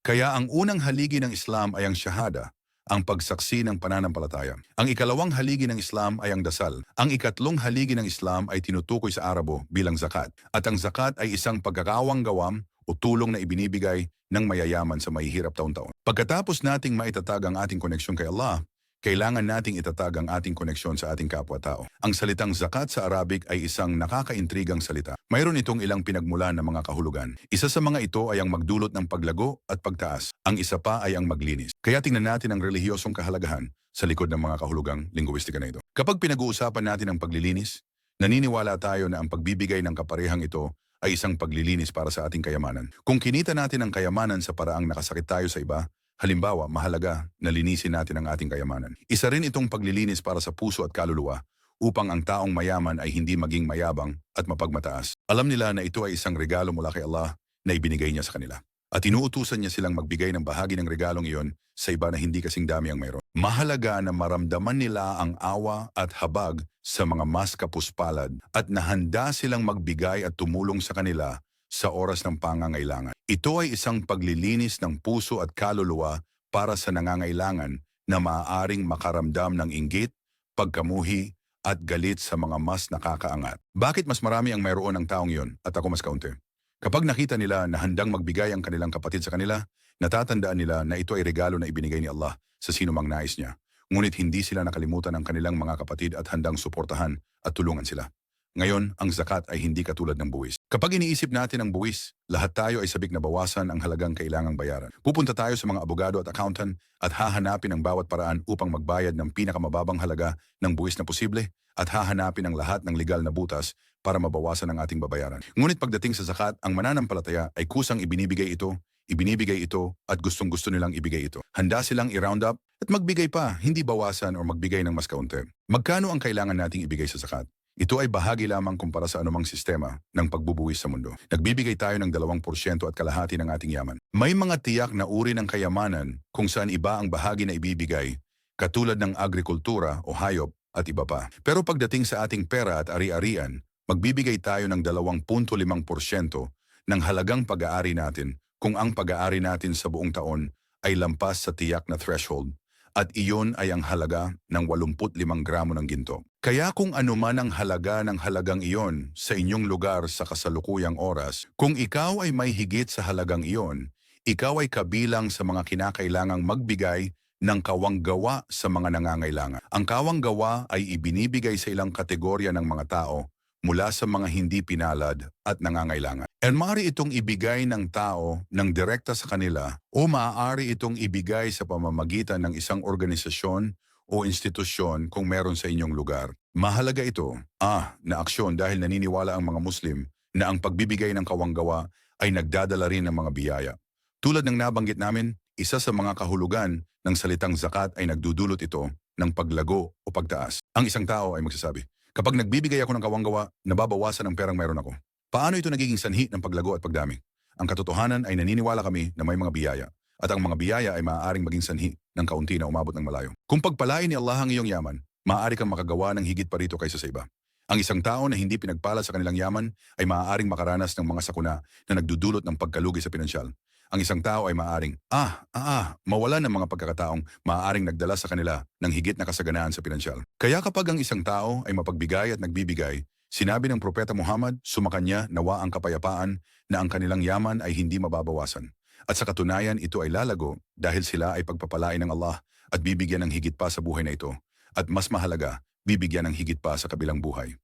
Kaya ang unang haligi ng Islam ay ang shahada, ang pagsaksi ng pananampalataya. Ang ikalawang haligi ng Islam ay ang dasal. Ang ikatlong haligi ng Islam ay tinutukoy sa Arabo bilang zakat. At ang zakat ay isang pagkakawang-gawam o tulong na ibinibigay ng mayayaman sa mahihirap taon-taon. Pagkatapos nating maitatag ang ating koneksyon kay Allah, kailangan nating itatag ang ating koneksyon sa ating kapwa-tao. Ang salitang zakat sa Arabic ay isang nakakaintrigang salita. Mayroon itong ilang pinagmulan ng mga kahulugan. Isa sa mga ito ay ang magdulot ng paglago at pagtaas. Ang isa pa ay ang maglinis. Kaya tingnan natin ang relihiyosong kahalagahan sa likod ng mga kahulugang lingguistika na ito. Kapag pinag-uusapan natin ang paglilinis, naniniwala tayo na ang pagbibigay ng kaparehang ito ay isang paglilinis para sa ating kayamanan. Kung kinita natin ang kayamanan sa paraang nakasakit tayo sa iba, halimbawa, mahalaga na linisin natin ang ating kayamanan. Isa rin itong paglilinis para sa puso at kaluluwa upang ang taong mayaman ay hindi maging mayabang at mapagmataas. Alam nila na ito ay isang regalo mula kay Allah na ibinigay niya sa kanila. At inuutusan niya silang magbigay ng bahagi ng regalong iyon sa iba na hindi kasing dami ang mayroon. Mahalaga na maramdaman nila ang awa at habag sa mga mas kapuspalad at nahanda silang magbigay at tumulong sa kanila sa oras ng pangangailangan. Ito ay isang paglilinis ng puso at kaluluwa para sa nangangailangan na maaaring makaramdam ng inggit, pagkamuhi, at galit sa mga mas nakakaangat. Bakit mas marami ang mayroon ng taong iyon at ako mas kaunti? Kapag nakita nila na handang magbigay ang kanilang kapatid sa kanila, natatandaan nila na ito ay regalo na ibinigay ni Allah sa sino mang nais niya. Ngunit hindi sila nakalimutan ang kanilang mga kapatid at handang suportahan at tulungan sila. Ngayon, ang zakat ay hindi katulad ng buwis. Kapag iniisip natin ang buwis, lahat tayo ay sabik na bawasan ang halagang kailangang bayaran. Pupunta tayo sa mga abogado at accountant at hahanapin ang bawat paraan upang magbayad ng pinakamababang halaga ng buwis na posible at hahanapin ang lahat ng legal na butas para mabawasan ang ating babayaran. Ngunit pagdating sa zakat, ang mananampalataya ay kusang ibinibigay ito at gustong-gusto nilang ibigay ito. Handa silang i-round up at magbigay pa, hindi bawasan o magbigay ng mas kaunti. Magkano ang kailangan nating ibigay sa zakat? Ito ay bahagi lamang kumpara sa anumang sistema ng pagbubuwis sa mundo. Nagbibigay tayo ng 2% at kalahati ng ating yaman. May mga tiyak na uri ng kayamanan kung saan iba ang bahagi na ibibigay, katulad ng agrikultura o hayop at iba pa. Pero pagdating sa ating pera at ari-arian, magbibigay tayo ng 2.5% ng halagang pag-aari natin kung ang pag-aari natin sa buong taon ay lampas sa tiyak na threshold. At iyon ay ang halaga ng 85 gramo ng ginto. Kaya kung anuman ang halaga ng halagang iyon sa inyong lugar sa kasalukuyang oras, kung ikaw ay may higit sa halagang iyon, ikaw ay kabilang sa mga kinakailangang magbigay ng kawanggawa sa mga nangangailangan. Ang kawanggawa ay ibinibigay sa ilang kategorya ng mga tao mula sa mga hindi pinalad at nangangailangan. And maaari itong ibigay ng tao ng direkta sa kanila o maaari itong ibigay sa pamamagitan ng isang organisasyon o institusyon kung meron sa inyong lugar. Mahalaga ito, na aksyon dahil naniniwala ang mga Muslim na ang pagbibigay ng kawanggawa ay nagdadala rin ng mga biyaya. Tulad ng nabanggit namin, isa sa mga kahulugan ng salitang zakat ay nagdudulot ito ng paglago o pagtaas. Ang isang tao ay magsasabi, kapag nagbibigay ako ng kawanggawa, nababawasan ang perang mayroon ako. Paano ito nagiging sanhi ng paglago at pagdami? Ang katotohanan ay naniniwala kami na may mga biyaya at ang mga biyaya ay maaaring maging sanhi ng kaunti na umabot ng malayo. Kung pagpalain ni Allah ang iyong yaman, maaari kang makagawa ng higit pa rito kaysa sa iba. Ang isang tao na hindi pinagpala sa kanilang yaman ay maaaring makaranas ng mga sakuna na nagdudulot ng pagkalugi sa pinansyal. Ang isang tao ay maaaring, mawala ng mga pagkakataong maaaring nagdala sa kanila ng higit na kasaganaan sa pinansyal. Kaya kapag ang isang tao ay mapagbigay at nagbibigay, sinabi ng Propeta Muhammad, sumakanya nawa ang kapayapaan na ang kanilang yaman ay hindi mababawasan. At sa katunayan, ito ay lalago dahil sila ay pagpapalain ng Allah at bibigyan ng higit pa sa buhay na ito. At mas mahalaga, bibigyan ng higit pa sa kabilang buhay.